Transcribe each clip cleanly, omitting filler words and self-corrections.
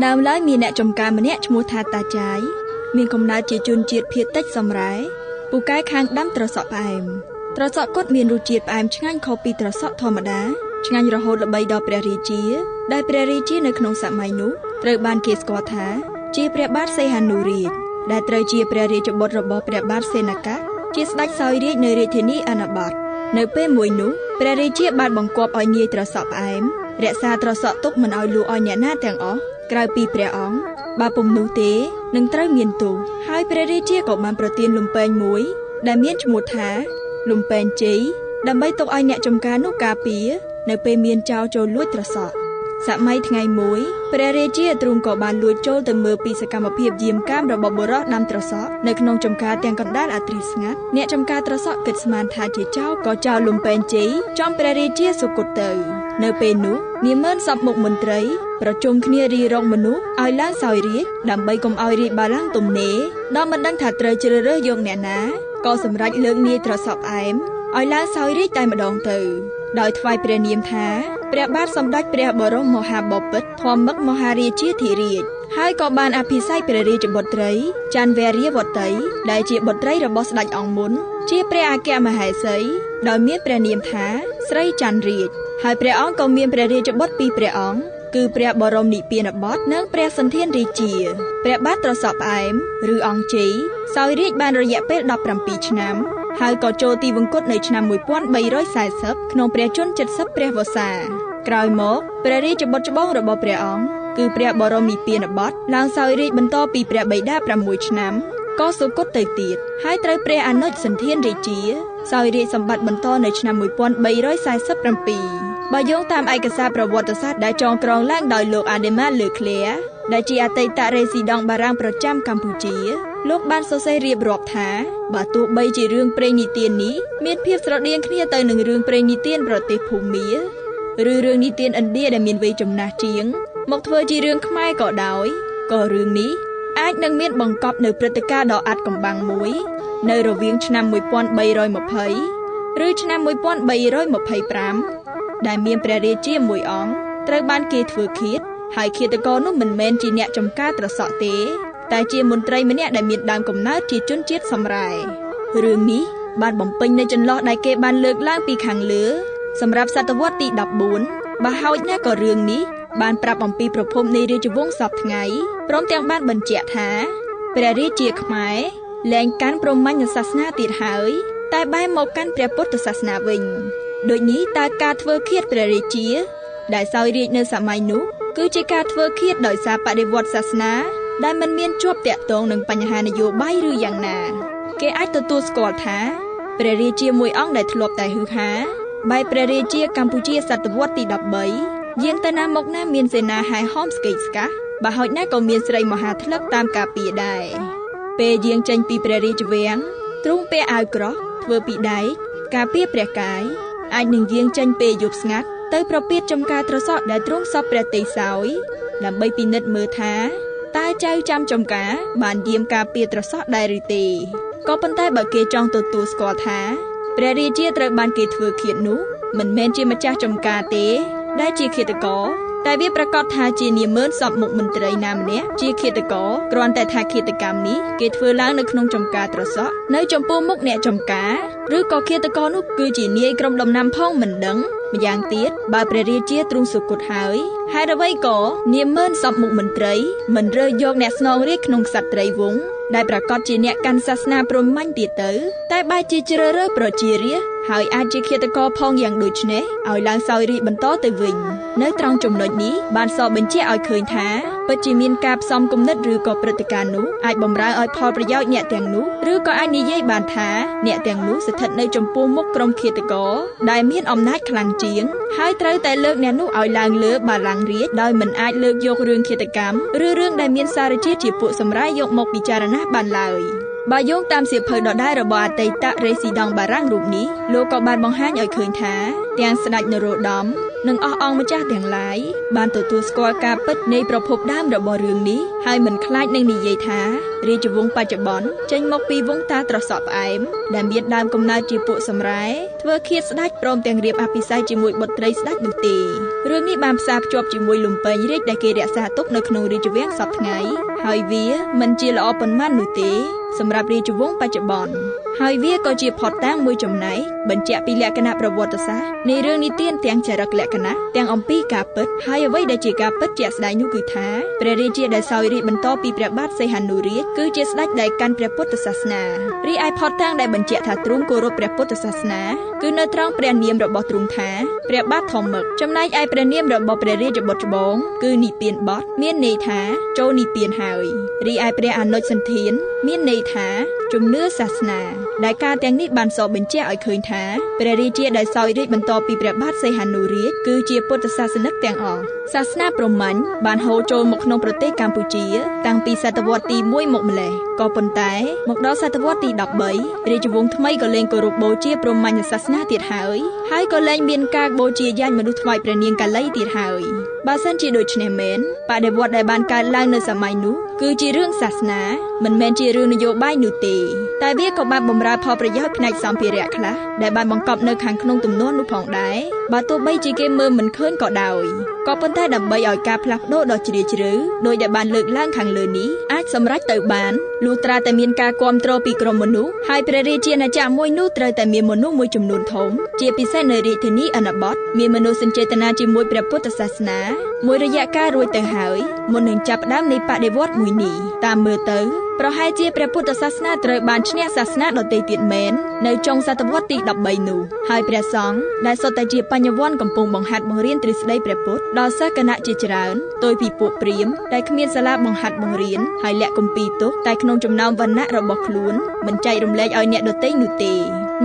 ដើមឡើយមានអ្នកចំការម្នាក់ឈ្មោះថាតាចាយមានកំណើតជាជនជាតិភាគតិចសម្រែពូកែខាងដាំត្រសក់ផ្អែមត្រសក់គាត់មានរសជាតិផ្អែមឆ្ងាញ់ខុសពីត្រសក់ធម្មតាឆ្ងាញ់រហូតល្បីដល់ព្រះរាជាដែលព្រះរាជានៅក្នុងសម័យនោះត្រូវបានគេស្គាល់ថាជាព្រះបាទសីហនុរាជដែលត្រូវជាព្រះរាជបុត្ររបស់ព្រះបាទសេនកៈជាស្ដេចសោយរាជនៅរាជធានីអនបតនៅពេលមួយនោះព្រះរាជាបានបង្គាប់ឲ្យនាយត្រសក់ផ្អែមរក្សាត្រសក់ទុកមិនឲ្យលួចឲ្យអ្នកណាទាំងអស់ក្រៅពីព្រះអង្គបើពុំនោះទេនឹងត្រូវមានទោសហើយព្រះរាជាក៏បានប្រទានលំពែងមួយដែលមានឈ្មោះថាលំពែងជ័យដើម្បីទុកឲ្យអ្នកចំការនោះការពារនៅពេលមានចោរចូលលួចត្រសក់សម័យថ្ងៃមួយព្រះរាជាទ្រង់ក៏បានលួចចូលទៅមើលពីសកម្មភាពយាមកាមរបស់បុរសដាំត្រសក់នៅក្នុងចំការទាំងកណ្ដាលអាទ្រីស្ងាត់អ្នកចំការត្រសក់គិតស្មានថាជាចោរក៏ចោលលំពែងជ័យចំព្រះរាជាសុគតទៅនៅពេលនោះនាម៉ឺនសពមុខមន្ត្រីប្រជុំគ្នារីរងមនុស្សឲ្យឡើងសោយរាជដើម្បីកុំឲ្យរាជបាឡាំងទំនេរដល់មិនដឹងថាត្រូវជ្រើសរើសយកអ្នកណាក៏សម្រេចលើកនាយត្រសក់ផ្អែមឲ្យឡើងសោយរាជតែម្ដងទៅដោយថ្វាយព្រះនាមថាព្រះបាទសម្ដេចព្រះបរមមហាបពិតធម្មឹកមហារាជាធិរាជហើយក៏បានអភិសេកព្រះរាជបុត្រីច័ន្ទវរាវតីដែលជាបុត្រីរបស់ស្ដេចអង្គមុនជាព្រះអគ្គមហេសីដោយមានព្រះនាមថាស្រីច័ន្ទរាជហើយព្រះអង្គក៏មានព្រះរាជបុត្រពីរព្រះអង្គគឺព្រះបរមនិព្វានបុត្រនិងព្រះសន្ធានរាជាព្រះបាទត្រសក់ផ្អែមឬអង្គជ័យសោយរាជបានរយៈពេល17ឆ្នាំហើយក៏ចូលទីវង្គតនៅឆ្នាំ1340ក្នុងព្រះជន្ម70ព្រះវស្សាក្រោយមកព្រះរាជបុត្រច្បងរបស់ព្រះអង្គគឺព្រះបរមនិព្វានបុត្រឡើងសោយរាជបន្តពីព្រះបិតា6ឆ្នាំក៏សុគតទៅទៀតហើយត្រូវព្រះអនុជសន្ធានរាជាសោយរាជសម្បត្តិបន្តនៅឆ្នាំ1347បើយោងតាមឯកសារប្រវត្តិសាស្ត្រដែលចងក្រងឡើងដោយលោកអាដេម៉ាលើក្លៀដែលជាអតីតរេស៊ីដង់បារាំងប្រចាំកម្ពុជាលោកបានសរសេររៀបរាប់ថាបើទោះបីជារឿងព្រេងនិទាននេះមានភាពស្រដៀងគ្នាទៅនឹងរឿងព្រេងនិទានប្រទេសភូមាឬរឿងនិទានឥណ្ឌាដែលមានវ័យចំណាស់ជាងមកធ្វើជារឿងខ្មែរក៏ដោយក៏រឿងនេះអាចនឹងមានបង្កប់នៅព្រឹត្តិការណ៍ដ៏អាថ៌កំបាំងមួយនៅរវាងឆ្នាំ1320ឬឆ្នាំ1325ដែលមានព្រះរាជាមួយអង្គត្រូវបានគេធ្វើឃាតហើយឃាតករនោះមិនមែនជាអ្នកចំការត្រសក់ទេតែជាមន្ត្រីម្នាក់ដែលមានដើមកំណើតជាជនជាតិសម្រែរឿងនេះបានបំពេញនៅចន្លោះដែលគេបានលើកឡើងពីខាងលើសម្រាប់សតវត្សទី14បើហោចណាស់ក៏រឿងនេះបានប្រាប់អំពីប្រភពនៃរាជវង្សសពថ្ងៃព្រមទាំងបានបញ្ជាក់ថាព្រះរាជាខ្មែរលែងកាន់ព្រហ្មញ្ញសាសនាទៀតហើយតែបែរមកកាន់ព្រះពុទ្ធសាសនាវិញដូចនេះតើការធ្វើឃាតព្រះរាជាដែលសោយរាជនៅសម័យនោះគឺជាការធ្វើឃាតដោយសារបដិវត្តសាសនាដែលមិនមានជាប់តាក់ទងនឹងបញ្ហានយោបាយឬយ៉ាងណាគេអាចទទួលស្គាល់ថាព្រះរាជាមួយអង្គដែលធ្លាប់តែហ៊ឺហាបែបព្រះរាជាកម្ពុជាសតវត្សទី13យាងទៅណាមកណាមានសេនាហែហោមស្កេកស្កះបើហោចណាស់ក៏មានស្រីមហាថ្លឹកតាមការពារដែរពេលយាងចេញពីព្រះរាជវាំងទ្រង់ពាក់អាវក្រោះធ្វើពីដែកការពារព្រះកាយអាចនឹងយាងចេញពេលយប់ស្ងាត់ទៅប្រពៀតចំការត្រសក់ដែលទ្រង់សពព្រះទ័យសោយដើម្បីពិនិត្យមើលថាតើចៅចាំចំការបានយាមការពារត្រសក់ដែរឬទេក៏ប៉ុន្តែបើគេចង់ទទួលស្គាល់ថាព្រះរាជាត្រូវបានគេធ្វើឃាតនោះមិនមែនជាម្ចាស់ចំការទេដែលជាឃាតករតែវាប្រកាសថាជានាម៉ឺនសពមុខមន្ត្រីណាម្នាក់ជាឃាតករគ្រាន់តែថាឃាតកម្មនេះគេធ្វើឡើងនៅក្នុងចំការត្រសក់នៅចំពោះមុខអ្នកចំការឬក៏ឃាតករនោះគឺជានាយក្រុមដំណាំផងមិនដឹងម្យ៉ាងទៀតបើព្រះរាជាទ្រង់សុគតហើយហេតុអ្វីក៏នាម៉ឺនសពមុខមន្ត្រីមិនរើសយកអ្នកស្នងរាជក្នុងក្សត្រីវង្សដែលប្រកាសជាអ្នកកាន់សាសនាព្រហ្មញ្ញទៀតទៅតែបែរជាជ្រើសរើសប្រជារាស្ត្រហើយអាចជាឃាតករផងយ៉ាងដូចនេះឲ្យឡើងសោយរាជបន្តទៅវិញនៅត្រង់ចំណុចនេះបានសបញ្ជាក់ឲ្យឃើញថាពិតជាមានការផ្សំគំនិតឬក៏ព្រឹត្តិការណ៍នោះអាចបំរើឲ្យផលប្រយោជន៍អ្នកទាំងនោះឬក៏អាចនិយាយបានថាអ្នកទាំងនោះស្ថិតនៅចំពោះមុខក្រុមឃាតករដែលមានអំណាចខ្លាំងជាងហើយត្រូវតែលើកអ្នកនោះឲ្យឡើងលើបាឡាំងរាជដោយមិនអាចលើកយករឿងឃាតកម្មឬរឿងដែលមានសារជាតិជាពួកសម្រាយយកមកពិចារណាបានឡើយបើយោងតាមសៀវភៅដដែលរបស់អតីតរេស៊ីដង់បារាំងរូបនេះលោកក៏បានបង្ហាញឲ្យឃើញថាទាំងស្ដេចនរោត្តម និងអស់អង្គម្ចាស់ទាំងឡាយបានទទួលស្គាល់ការពិតនៃប្រភពដើមរបស់រឿងនេះហើយមិនខ្លាចនឹងនិយាយថារាជវង្សបច្ចុប្បន្នចេញមកពីវង្សតាត្រសក់ផ្អែមដែលមានដើមកំណើតជាពួកសម្រែធ្វើឃាតស្ដេចព្រមទាំងរៀបអភិសេកជាមួយបុត្រីស្ដេចនោះទេរឿងនេះបានផ្សារភ្ជាប់ជាមួយលំពេញរាជដែលគេរក្សាទុកនៅក្នុងរាជវាំងសពថ្ងៃហើយវាមិនជាល្អប៉ុន្មាននោះទេសម្រាប់រាជវង្សបច្ចុប្បន្នហើយវាក៏ជាផុតតាំងមួយចំណែកបញ្ជាក់ពីលក្ខណៈប្រវត្តិសាស្ត្រនៃរឿងនិទានទាំងចរិតលក្ខណៈទាំងអំពីការពិតហើយអ្វីដែលជាការពិតជាក់ស្ដែងនោះគឺថាព្រះរាជាដែលសោយរាជ្យបន្តពីព្រះបាទសីហនុរាជគឺជាស្ដេចដែលកាន់ព្រះពុទ្ធសាសនារីឯផុតតាំងដែលបញ្ជាក់ថាទ្រង់គោរពព្រះពុទ្ធសាសនាគឺនៅត្រង់ព្រះនាមរបស់ទ្រង់ថាព្រះបាទធម្មឹកចំណែកឯព្រះនាមរបស់ព្រះរាជបុត្រច្បងគឺនិព្វានបតមានន័យថាចូលនិព្វានហើយរីឯព្រះអនុជសន្ធានមានន័យថាជំនឿសាសនាដែលការទាំងនេះបានសរបញ្ជាក់ឲ្យឃើញថាព្រះរាជាដែលសោយរាជ្យបន្តពីព្រះបាទសីហនុរាជគឺជាពុទ្ធសាសនិកទាំងអស់សាសនាព្រហ្មញ្ញបានហូរចូលមកក្នុងប្រទេសកម្ពុជាតាំងពីសតវត្សទី1មកម្លេះក៏ប៉ុន្តែមកដល់សតវត្សទី13រាជវង្សថ្មីក៏លែងគោរពបូជាព្រហ្មញ្ញសាសនាទៀតហើយក៏លែងមានការបូជាយ៉ាញ់មនុស្សថ្វាយព្រះនាងកាលីទៀតហើយបើសិនជាដូច្នេះមែនបដិវត្តន៍ដែលបានកើតឡើងនៅសម័យនោះគឺជារឿងសាសនាមិនមែនជារឿងនយោបាយនោះទេតែវាក៏បានបម្រើផលប្រយោជន៍ផ្នែកសម្ភារៈខ្លះដែលបានបង្កប់នៅខាងក្នុងទំនាស់នោះផងដែរបើទោះបីជាគេមើលមិនឃើញក៏ដោយក៏ប៉ុន្តែដើម្បីឲ្យការផ្លាស់ប្ដូរដ៏ជ្រាលជ្រៅដោយដែលបានលើកឡើងខាងលើនេះអាចសម្រេចទៅបានលុះត្រាតែមានការគាំទ្រពីក្រុមមនុស្សហើយព្រះរាជាណាចក្រមួយនោះត្រូវតែមានមនុស្សមួយចំនួនធំជាពិសេសនៅរាជធានីអនបតមានមនុស្សសញ្ចេតនាជាមួយព្រះពុទ្ធសាសនាមួយរយៈកាលរួចទៅហើយមុននឹងចាប់ផ្ដើមនៃបដិវត្តន៍មួយនេះតាមមើលទៅប្រហែលជាព្រះពុទ្ធសាសនាត្រូវបានឈ្នះសាសនាដទៃទៀតមែននៅចុងសតវត្សទី13នោះហើយព្រះសង្ឃដែលសុទ្ធតែជាបញ្ញវន្តកំពុងបង្ហាត់បង្រៀនទ្រឹស្ដីព្រះពុទ្ធដល់សិស្សគណៈជាច្រើនដោយពីពួកព្រាហ្មណ៍ដែលគ្មានសាលាបង្ហាត់បង្រៀនហើយលាក់គម្ពីរទុកតែក្នុងចំណោមវណ្ណៈរបស់ខ្លួនមិនចែករំលែកឲ្យអ្នកដទៃនោះទេ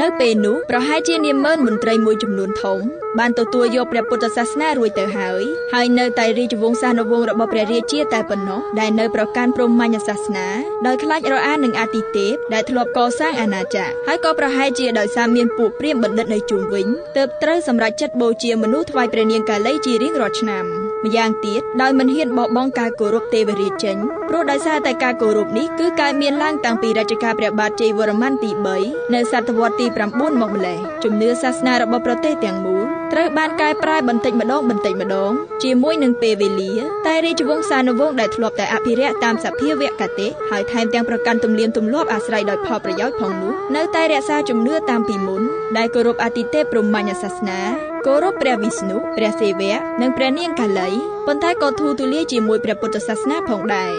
នៅពេលនោះប្រហែលជានាម៉ឺនមន្ត្រីមួយចំនួនធំបានទទួលយកព្រះពុទ្ធសាសនារួចទៅហើយនៅតែរាជវង្សានុវង្សរបស់ព្រះរាជាតែប៉ុណ្ណោះដែលនៅប្រកាន់ព្រហ្មញ្ញសាសនាដោយខ្លាចរអានឹងអាទិទេពដែលធ្លាប់កសាងអាណាចក្រហើយក៏ប្រហែលជាដោយសារមានពួកព្រាហ្មណ៍បណ្ឌិតនៅជុំវិញទើបត្រូវសម្រេចចិត្តបូជាមនុស្សថ្វាយព្រះនាងកាលីជារៀងរាល់ឆ្នាំម្យ៉ាងទៀតដោយមិនហ៊ានបោះបង់ការគោរពទេវរាជចេញព្រោះដោយសារតែការគោរពនេះគឺកើតមានឡើងតាំងពីរជ្ជកាលព្រះបាទជ័យវរ្ម័នទី3នៅសតវត្សទី9មកម្លេះជំនឿសាសនារបស់ប្រទេសទាំងមូលត្រូវបានកែប្រែបន្តិចម្ដងជាមួយនឹងពេលវេលាតែរាជវង្សានុវង្សដែលធ្លាប់តែអភិរក្សតាមសភាវគតិហើយថែមទាំងប្រកាន់ទំនៀមទម្លាប់អាស្រ័យដោយផលប្រយោជន៍ផងនោះនៅតែរក្សាជំនឿតាមពីមុនដែលគោរពអាទិទេពព្រហ្មញ្ញសាសនាគោរពព្រះវិស្ណុព្រះសិវៈនិងព្រះនាងកាលីប៉ុន្តែក៏ធូរទូលាយជាមួយព្រះពុទ្ធសាសនាផងដែរ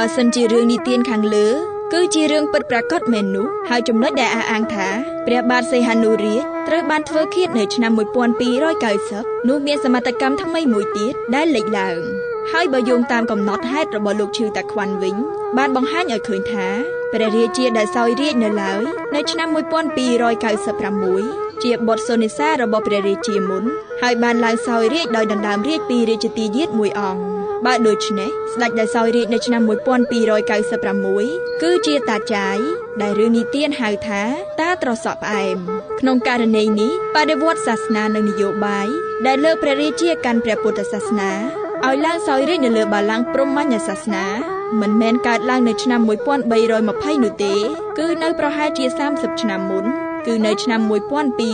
បើសិនជារឿងនិទានខាងលើគឺជារឿងពិតប្រាកដមែននោះហើយចំណុចដែលអះអាងថាព្រះបាទសីហនុរាជត្រូវបានធ្វើឃាតនៅឆ្នាំ1290នោះមានសមត្ថកម្មថ្មីមួយទៀតដែលលេចឡើងហើយបើយោងតាមកំណត់ហេតុរបស់លោកឈឺតាខ្វាន់វិញបានបង្ហាញឲ្យឃើញថាព្រះរាជាដែលសោយរាជ្យនៅឡើយនៅឆ្នាំ1296ជាបុត្រសុនិសារបស់ព្រះរាជាមុនហើយបានឡើងសោយរាជ្យដោយដណ្ដើមរាជ្យពីរាជទាយាទមួយអង្គបើដូច្នេះស្ដេចដែលសោយរាជ្យនៅឆ្នាំ1296គឺជាតាចាយដែលរឿងនិទានហៅថាតាត្រសក់ផ្អែមក្នុងករណីនេះបដិវត្តន៍សាសនានិងនយោបាយដែលលើកព្រះរាជាកាន់ព្រះពុទ្ធសាសនាឲ្យឡើងសោយរាជ្យនៅលើបល្ល័ង្កព្រហ្មញ្ញសាសនាមិនមែនកើតឡើងនៅឆ្នាំ1320នោះទេគឺនៅប្រហែលជា30ឆ្នាំមុនគឺនៅឆ្នាំ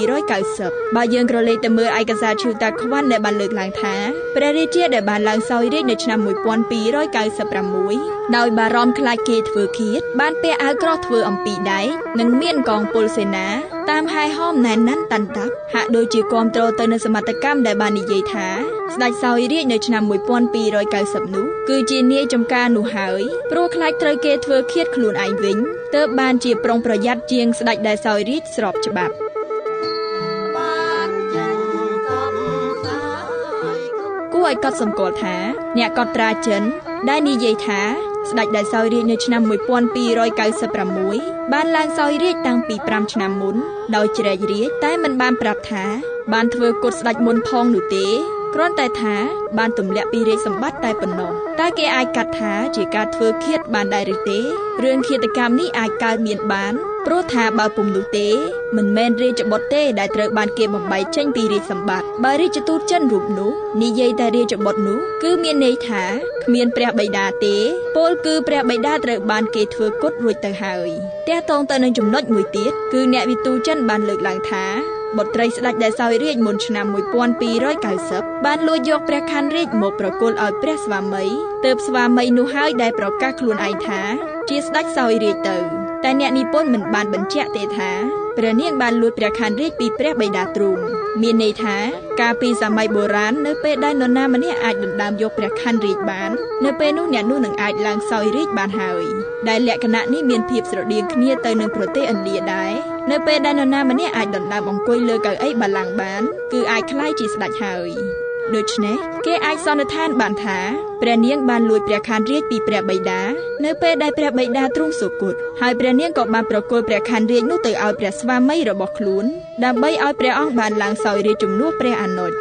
1290បើយើងក្រឡេកទៅមើលឯកសារឈឺតាខ្វាន់ដែលបានលើកឡើងថាព្រះរាជាដែលបានឡើងសោយរាជ្យនៅឆ្នាំ1296ដោយបារម្ភខ្លាចគេធ្វើឃាតបានពាក់អាវក្រោះធ្វើអំពីដែកនិងមានកងពលសេនាតាមហែហោមណែនណាន់តាន់តាប់ហាក់ដូចជាគាំទ្រទៅនឹងសមត្ថកម្មដែលបាននិយាយថាស្ដេចសោយរាជ្យនៅឆ្នាំ1290នោះគឺជានាយចំការនោះហើយព្រោះខ្លាចត្រូវគេធ្វើឃាតខ្លួនឯងវិញទើបបានជាប្រុងប្រយ័ត្នជាងស្ដេចដែលសោយរាជ្យស្របច្បាប់គួរឲ្យកត់សម្គាល់ថាអ្នកកត់ត្រាចិនដែលនិយាយថា ស្ដេចដែលសោយរាជ្យនៅឆ្នាំ1296បានឡើងសោយរាជ្យតាំងពី5ឆ្នាំមុនដោយជ្រែករាជ្យតែមិនបានប្រាប់ថាបានធ្វើគុតស្ដេចមុនផងនោះទេគ្រាន់តែថាបានទម្លាក់ពីរាជសម្បត្តិតែប៉ុណ្ណោះតែគេអាចកាត់ថាជាការធ្វើឃាតបានដែរឬទេរឿងឃាតកម្មនេះអាចកើតមានបានព្រោះថាបើពុំនោះទេមិនមែនរាជបុត្រទេដែលត្រូវបានគេបំបែកចេញពីរាជសម្បត្តិបើរាជទូតចិនរូបនោះនិយាយតែរាជបុត្រនោះគឺមានន័យថាគ្មានព្រះបិតាទេពោលគឺព្រះបិតាត្រូវបានគេធ្វើគុតរួចទៅហើយតេះតងទៅនឹងចំណុចមួយទៀតគឺអ្នកវិទូចិនបានលើកឡើងថាបុត្រីស្ដេចដែលសោយរាជ្យមុនឆ្នាំ1290បានលួចយកព្រះខ័នរាជ្យមកប្រគល់ឲ្យព្រះស្វាមីទើបស្វាមីនោះហើយដែលប្រកាសខ្លួនឯងថាជាស្ដេចសោយរាជ្យទៅតែអ្នកនិពន្ធមិនបានបញ្ជាក់ទេថាព្រះនាងបានលួចព្រះខ័នរាជ្យពីព្រះបិតាទ្រង់មានន័យថាកាលពីសម័យបុរាណនៅពេលដែលនរណាម្នាក់អាចដណ្ដើមយកព្រះខ័នរាជ្យបាននៅពេលនោះអ្នកនោះនឹងអាចឡើងសោយរាជ្យបានហើយដែលលក្ខណៈនេះមានភាពស្រដៀងគ្នាទៅនឹងប្រទេសឥណ្ឌាដែរនៅពេលដែលនរណាម្នាក់អាចដណ្ដើមអង្គុយលើកៅអីបល្ល័ង្កបានគឺអាចក្លាយជាស្ដេចហើយដូច្នេះគេអាចសន្និដ្ឋានបានថាព្រះនាងបានលួចព្រះខ័នរាជ្យពីព្រះបិតានៅពេលដែលព្រះបិតាទ្រង់សុគតហើយព្រះនាងក៏បានប្រគល់ព្រះខ័នរាជ្យនោះទៅឲ្យព្រះស្វាមីរបស់ខ្លួនដើម្បីឲ្យព្រះអង្គបានឡើងសោយរាជ្យជំនួសព្រះអនុជ